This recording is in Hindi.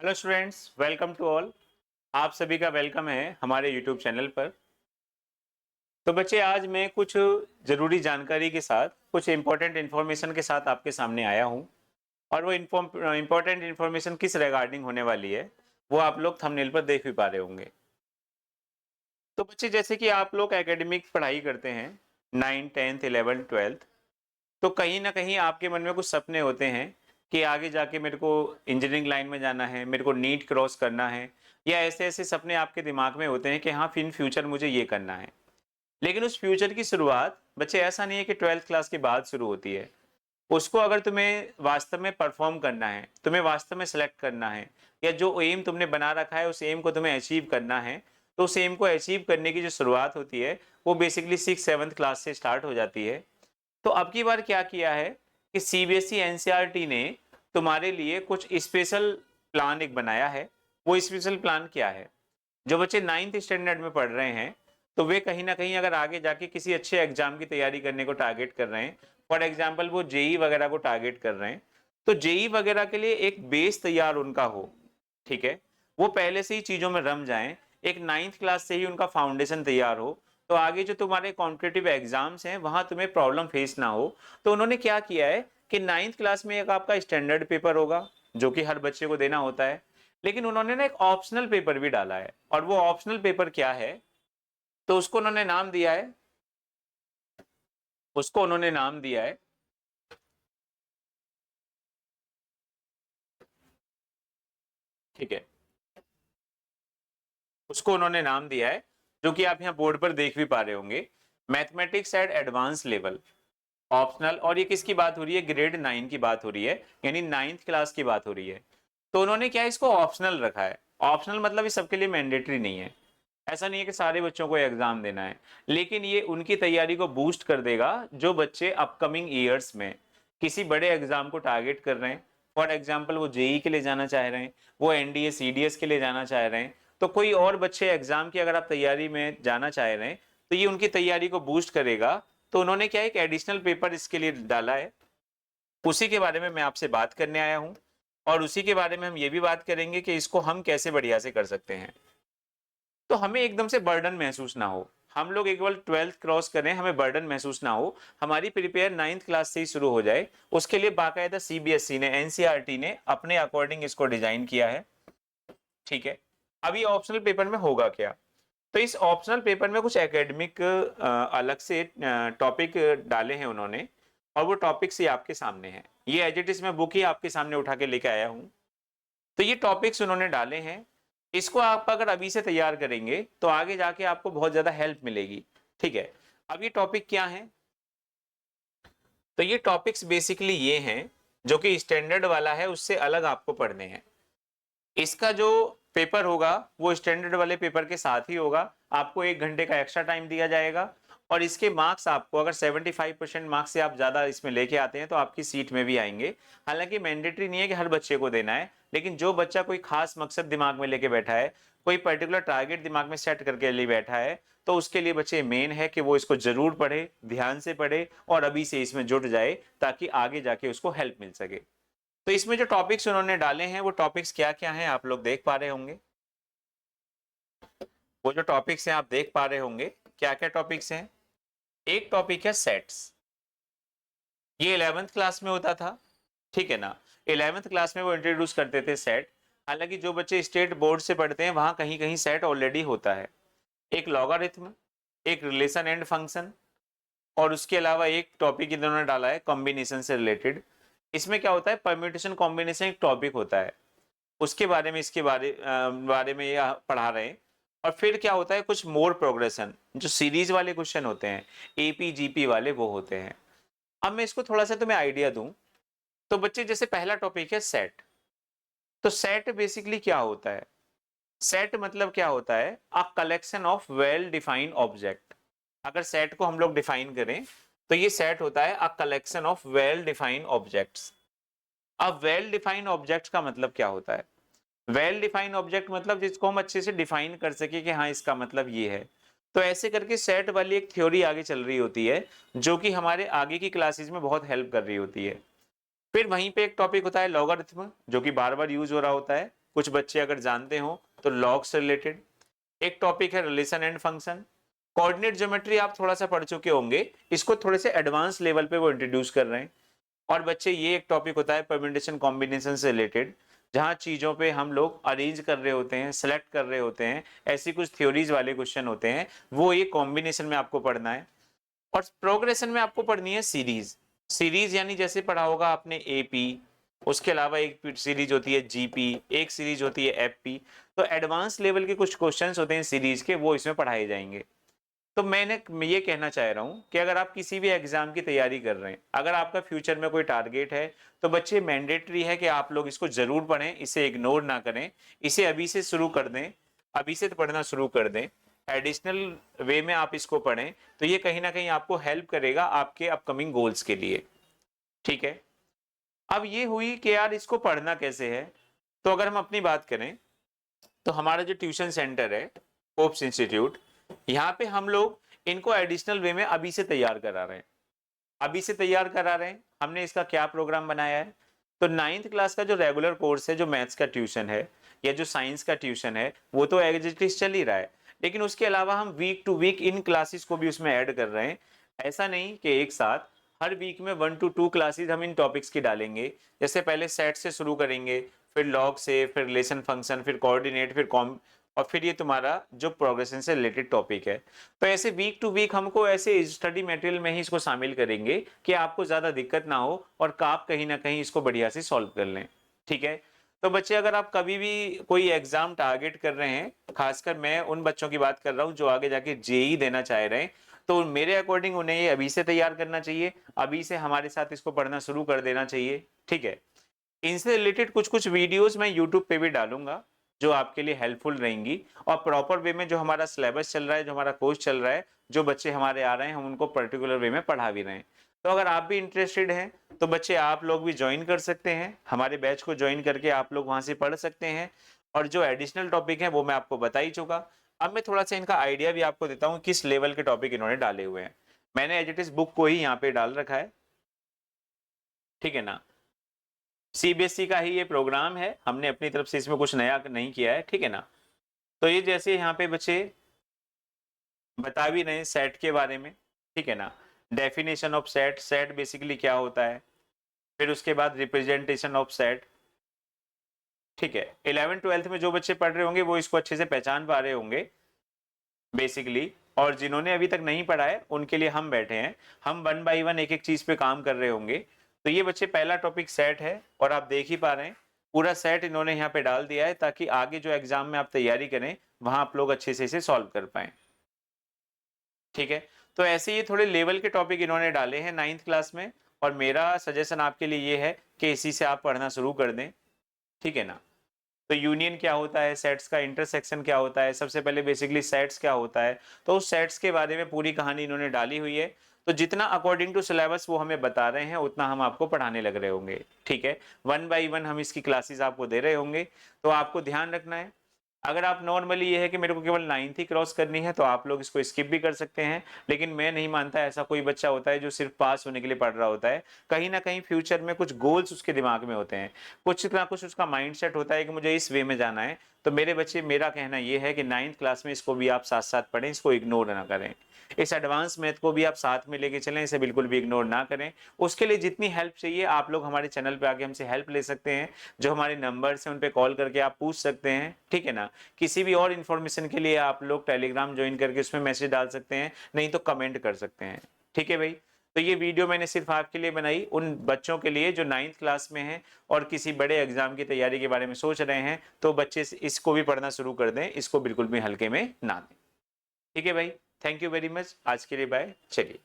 Hello students, welcome to all. आप सभी का वेलकम है हमारे यूट्यूब चैनल पर। तो बच्चे, आज मैं कुछ ज़रूरी जानकारी के साथ, कुछ इम्पोर्टेंट इन्फॉर्मेशन के साथ आपके सामने आया हूं। और वो इम्पोर्टेंट इन्फॉर्मेशन किस रिगार्डिंग होने वाली है, वो आप लोग थंबनेल पर देख भी पा रहे होंगे। तो बच्चे, जैसे कि आप लोग एकेडमिक पढ़ाई करते हैं, 9th 10th 11th 12th, तो कहीं ना कहीं आपके मन में कुछ सपने होते हैं कि आगे जाके मेरे को इंजीनियरिंग लाइन में जाना है, मेरे को नीट क्रॉस करना है, या ऐसे ऐसे सपने आपके दिमाग में होते हैं कि हाँ, इन फ्यूचर मुझे ये करना है। लेकिन उस फ्यूचर की शुरुआत बच्चे ऐसा नहीं है कि 12th क्लास के बाद शुरू होती है। उसको अगर तुम्हें वास्तव में परफॉर्म करना है, तुम्हें वास्तव में सेलेक्ट करना है, या जो एम तुमने बना रखा है उस एम को तुम्हें अचीव करना है, तो उस एम को अचीव करने की जो शुरुआत होती है वो बेसिकली 6th 7th क्लास से स्टार्ट हो जाती है। तो अब की बार क्या किया है कि सीबीएसई एनसीईआरटी ने तुम्हारे लिए कुछ स्पेशल प्लान एक बनाया है। वो स्पेशल प्लान क्या है? जो बच्चे 9th स्टैंडर्ड में पढ़ रहे हैं, तो वे कहीं ना कहीं अगर आगे जाके किसी अच्छे एग्जाम की तैयारी करने को टारगेट कर रहे हैं, फॉर एग्जाम्पल वो जेई वगैरह को टारगेट कर रहे हैं, तो जेई वगैरह के लिए एक बेस तैयार उनका हो। ठीक है, वो पहले से ही चीजों में रम जाएं, एक 9th क्लास से ही उनका फाउंडेशन तैयार हो, तो आगे जो तुम्हारे कॉम्पिटिटिव एग्जाम्स हैं वहां तुम्हें प्रॉब्लम फेस ना हो। तो उन्होंने क्या किया है कि 9th क्लास में एक आपका स्टैंडर्ड पेपर होगा, जो कि हर बच्चे को देना होता है। लेकिन उन्होंने ना एक ऑप्शनल पेपर भी डाला है, और वो ऑप्शनल पेपर क्या है? तो उसको उन्होंने नाम दिया है, ठीक है, उसको उन्होंने नाम दिया है, जो कि आप यहाँ बोर्ड पर देख भी पा रहे होंगे, mathematics eight advance level optional. और ये किसकी बात हो रही है? ग्रेड 9 की बात हो रही है, यानी 9th क्लास की बात हो रही है। तो उन्होंने क्या इसको ऑप्शनल रखा है। ऑप्शनल मतलब ये सबके लिए मैंडेटरी नहीं है। ऐसा नहीं है कि सारे बच्चों को एग्जाम देना है, लेकिन ये उनकी तैयारी को बूस्ट कर देगा जो बच्चे अपकमिंग ईयर्स में किसी बड़े एग्जाम को टारगेट कर रहे हैं। फॉर एग्जाम्पल वो जेई के लिए जाना चाह रहे हैं, वो एनडीए सीडीएस के लिए जाना चाह रहे हैं, तो कोई और बच्चे एग्जाम की अगर आप तैयारी में जाना चाह रहे हैं, तो ये उनकी तैयारी को बूस्ट करेगा। तो उन्होंने क्या एक एडिशनल पेपर इसके लिए डाला है, उसी के बारे में मैं आपसे बात करने आया हूं। और उसी के बारे में हम ये भी बात करेंगे कि इसको हम कैसे बढ़िया से कर सकते हैं। तो हमें एकदम से बर्डन महसूस ना हो, हम लोग एक बार 12th क्रॉस करें, हमें बर्डन महसूस ना हो, हमारी प्रिपेयर 9th क्लास से ही शुरू हो जाए। उसके लिए बाकायदा सीबीएसई ने, एनसीईआरटी ने अपने अकॉर्डिंग इसको डिजाइन किया है। ठीक है, अब ये ऑप्शनल पेपर में होगा क्या? तो इस ऑप्शनल पेपर में कुछ एकेडमिक अलग से टॉपिक डाले हैं उन्होंने, और वो टॉपिक्स ही आपके सामने हैं। ये एज इट इज मैं बुक ही आपके सामने उठा के लेके आया हूं। तो ये टॉपिक्स उन्होंने डाले हैं, इसको आप अगर अभी से तैयार करेंगे तो आगे जाके आपको बहुत ज्यादा हेल्प मिलेगी। ठीक है, अब ये टॉपिक क्या है? तो ये टॉपिक्स बेसिकली ये हैं, जो कि स्टैंडर्ड वाला है उससे अलग आपको पढ़ने हैं। इसका जो पेपर होगा वो स्टैंडर्ड वाले पेपर के साथ ही होगा। आपको 1 घंटे का एक्स्ट्रा टाइम दिया जाएगा, और इसके मार्क्स आपको, अगर 75% मार्क्स से आप ज्यादा इसमें लेके आते हैं तो आपकी सीट में भी आएंगे। हालांकि मैंडेटरी नहीं है कि हर बच्चे को देना है, लेकिन जो बच्चा कोई खास मकसद दिमाग में लेके बैठा है, कोई पर्टिकुलर टारगेट दिमाग में सेट करके लिए बैठा है, तो उसके लिए बच्चे मेन है कि वो इसको जरूर पढ़े, ध्यान से पढ़े, और अभी से इसमें जुट जाए, ताकि आगे जाके उसको हेल्प मिल सके। तो इसमें जो टॉपिक्स उन्होंने डाले हैं वो टॉपिक्स क्या क्या हैं आप लोग देख पा रहे होंगे। वो जो टॉपिक्स हैं आप देख पा रहे होंगे, क्या क्या टॉपिक्स हैं। एक टॉपिक है सेट्स, ये 11th क्लास में होता था, ठीक है ना। 11th क्लास में वो इंट्रोड्यूस करते थे सेट। हालांकि जो बच्चे स्टेट बोर्ड से पढ़ते हैं वहां कहीं कहीं सेट ऑलरेडी होता है। एक लॉगरिथम, एक रिलेशन एंड फंक्शन, और उसके अलावा एक टॉपिक इन्होंने डाला है कॉम्बिनेशन से रिलेटेड। इसमें क्या होता है, परम्यूटेशन कॉम्बिनेशन एक टॉपिक होता है, उसके बारे में, बारे में ये पढ़ा रहे हैं। और फिर क्या होता है, कुछ मोर प्रोग्रेशन, जो सीरीज वाले क्वेश्चन होते हैं, एपी जीपी वाले, वो होते हैं। अब मैं इसको थोड़ा सा तुम्हें आइडिया दूं, तो बच्चे, जैसे पहला टॉपिक है सेट। तो सेट बेसिकली क्या होता है? सेट मतलब क्या होता है? A collection of well defined object. अगर सेट को हम लोग डिफाइन करें, तो ये सेट होता है a collection of well defined objects. अब वेल डिफाइंड ऑब्जेक्ट्स का मतलब क्या होता है? वेल डिफाइंड ऑब्जेक्ट मतलब जिसको हम अच्छे से डिफाइन कर सके कि हाँ, इसका मतलब ये है। तो ऐसे करके सेट वाली एक थ्योरी आगे चल रही होती है, जो कि हमारे आगे की क्लासेस में बहुत हेल्प कर रही होती है। फिर वहीं पे एक टॉपिक होता है लॉगरिथम, जो कि बार बार यूज हो रहा होता है। कुछ बच्चे अगर जानते हो तो लॉग से रिलेटेड। एक टॉपिक है relation and function. Coordinate geometry आप थोड़ा सा पढ़ चुके होंगे, इसको थोड़े से एडवांस लेवल पे वो इंट्रोड्यूस कर रहे हैं। और बच्चे ये एक टॉपिक होता है परम्यूटेशन कॉम्बिनेशन से रिलेटेड, जहां चीजों पे हम लोग अरेंज कर रहे होते हैं, सेलेक्ट कर रहे होते हैं, ऐसी कुछ थ्योरीज वाले क्वेश्चन होते हैं, वो ये कॉम्बिनेशन में आपको पढ़ना है। और प्रोग्रेशन में आपको पढ़नी है सीरीज। सीरीज यानी जैसे पढ़ा होगा आपने एपी, उसके अलावा एक सीरीज होती है जीपी, एक सीरीज होती है एफपी। तो एडवांस लेवल के कुछ क्वेश्चंस होते हैं सीरीज के, वो इसमें पढ़ाए जाएंगे। तो मैं ये कहना चाह रहा हूं कि अगर आप किसी भी एग्जाम की तैयारी कर रहे हैं, अगर आपका फ्यूचर में कोई टारगेट है, तो बच्चे मैंडेटरी है कि आप लोग इसको जरूर पढ़ें, इसे इग्नोर ना करें, इसे अभी से शुरू कर दें, अभी से पढ़ना शुरू कर दें, एडिशनल वे में आप इसको पढ़ें, तो ये कहीं ना कहीं आपको हेल्प करेगा आपके अपकमिंग गोल्स के लिए। ठीक है, अब ये हुई कि यार इसको पढ़ना कैसे है। तो अगर हम अपनी बात करें तो हमारा जो ट्यूशन सेंटर है होप्स इंस्टीट्यूट, यहाँ पे हम लोग इनको एडिशनल वे में अभी से तैयार करा रहे हैं। अभी से तैयार करा रहे हैं। हमने इसका क्या प्रोग्राम बनाया है, तो 9th क्लास का जो रेगुलर कोर्स है, जो मैथ्स का ट्यूशन है या जो साइंस का ट्यूशन है, वो तो एज इट इज चल ही रहा है, लेकिन उसके अलावा हम वीक टू वीक इन क्लासेस को भी उसमें ऐड कर रहे हैं। ऐसा नहीं कि एक साथ हर वीक में 1 to 2 क्लासेस हम इन टॉपिक्स की डालेंगे। जैसे पहले सेट से शुरू करेंगे, फिर लॉग से, फिर रिलेशन फंक्शन, फिर कोऑर्डिनेट, फिर कॉम, और फिर ये तुम्हारा जो प्रोग्रेशन से रिलेटेड टॉपिक है। तो ऐसे वीक टू वीक हमको ऐसे स्टडी मटेरियल में ही इसको शामिल करेंगे कि आपको ज्यादा दिक्कत ना हो और आप कहीं ना कहीं इसको बढ़िया से सॉल्व कर लें। ठीक है, तो बच्चे अगर आप कभी भी कोई एग्जाम टारगेट कर रहे हैं, खासकर मैं उन बच्चों की बात कर रहा हूं जो आगे जाके जेई देना चाह रहे हैं, तो मेरे अकॉर्डिंग उन्हें ये अभी से तैयार करना चाहिए, अभी से हमारे साथ इसको पढ़ना शुरू कर देना चाहिए। ठीक है, इनसे रिलेटेड कुछ कुछ वीडियोस मैं यूट्यूब पे भी डालूंगा जो आपके लिए हेल्पफुल रहेंगी, और प्रॉपर वे में जो हमारा सिलेबस चल रहा है, जो हमारा कोर्स चल रहा है, जो बच्चे हमारे आ रहे हैं, हम उनको पर्टिकुलर वे में पढ़ा भी रहे हैं। तो अगर आप भी इंटरेस्टेड हैं तो बच्चे आप लोग भी ज्वाइन कर सकते हैं, हमारे बैच को ज्वाइन करके आप लोग वहां से पढ़ सकते हैं। और जो एडिशनल टॉपिक है वो मैं आपको बता ही चुका। अब मैं थोड़ा सा इनका आइडिया भी आपको देता हूँ किस लेवल के टॉपिक इन्होंने डाले हुए हैं। मैंने एज इट इज बुक को ही यहाँ पे डाल रखा है, ठीक है ना। सीबीएसई का ही ये प्रोग्राम है, हमने अपनी तरफ से इसमें कुछ नया नहीं किया है, ठीक है ना। तो ये जैसे यहाँ पे बच्चे बता भी रहे हैं सेट के बारे में, ठीक है ना। Definition of set, set basically क्या होता है, फिर उसके बाद रिप्रेजेंटेशन ऑफ सेट। ठीक है, 11th-12th में जो बच्चे पढ़ रहे होंगे वो इसको अच्छे से पहचान पा रहे होंगे बेसिकली, और जिन्होंने अभी तक नहीं पढ़ा है उनके लिए हम बैठे हैं, हम 1 by 1 एक एक चीज पे काम कर रहे होंगे। तो ये बच्चे पहला टॉपिक सेट है, और आप देख ही पा रहे हैं पूरा सेट इन्होंने यहाँ पे डाल दिया है, ताकि आगे जो एग्जाम में आप तैयारी करें वहां आप लोग अच्छे से इसे सॉल्व कर पाए। ठीक है, तो ऐसे ये थोड़े लेवल के टॉपिक इन्होंने डाले हैं 9th क्लास में, और मेरा सजेशन आपके लिए ये है कि इसी से आप पढ़ना शुरू कर दें। ठीक है ना। तो यूनियन क्या होता है, सेट्स का इंटरसेक्शन क्या होता है, सबसे पहले बेसिकली सेट्स क्या होता है, तो उस सेट्स के बारे में पूरी कहानी इन्होंने डाली हुई है। तो जितना अकॉर्डिंग टू सिलेबस वो हमें बता रहे हैं उतना हम आपको पढ़ाने लग रहे होंगे। ठीक है, 1 by 1 हम इसकी क्लासेस आपको दे रहे होंगे। तो आपको ध्यान रखना है, अगर आप नॉर्मली ये है कि मेरे को केवल 9th ही क्रॉस करनी है, तो आप लोग इसको स्किप भी कर सकते हैं। लेकिन मैं नहीं मानता ऐसा कोई बच्चा होता है जो सिर्फ पास होने के लिए पढ़ रहा होता है। कहीं ना कहीं फ्यूचर में कुछ गोल्स उसके दिमाग में होते हैं, कुछ ना कुछ उसका माइंडसेट होता है कि मुझे इस वे में जाना है। तो मेरे बच्चे, मेरा कहना यह है कि 9th क्लास में इसको भी आप साथ साथ पढ़ें, इसको इग्नोर ना करें। इस एडवांस मैथ को भी आप साथ में लेके चलें, इसे बिल्कुल भी इग्नोर ना करें। उसके लिए जितनी हेल्प चाहिए आप लोग हमारे चैनल पे आके हमसे हेल्प ले सकते हैं, जो हमारे नंबर्स हैं उन पे कॉल करके आप पूछ सकते हैं। ठीक है ना। किसी भी और इन्फॉर्मेशन के लिए आप लोग टेलीग्राम ज्वाइन करके उसमें मैसेज डाल सकते हैं, नहीं तो कमेंट कर सकते हैं। ठीक है भाई, तो ये वीडियो मैंने सिर्फ आपके लिए बनाई, उन बच्चों के लिए जो 9th क्लास में हैं और किसी बड़े एग्जाम की तैयारी के बारे में सोच रहे हैं। तो बच्चे इसको भी पढ़ना शुरू कर दें, इसको बिल्कुल भी हल्के में ना दें। ठीक है भाई, थैंक यू वेरी मच, आज के लिए बाय, चलिए।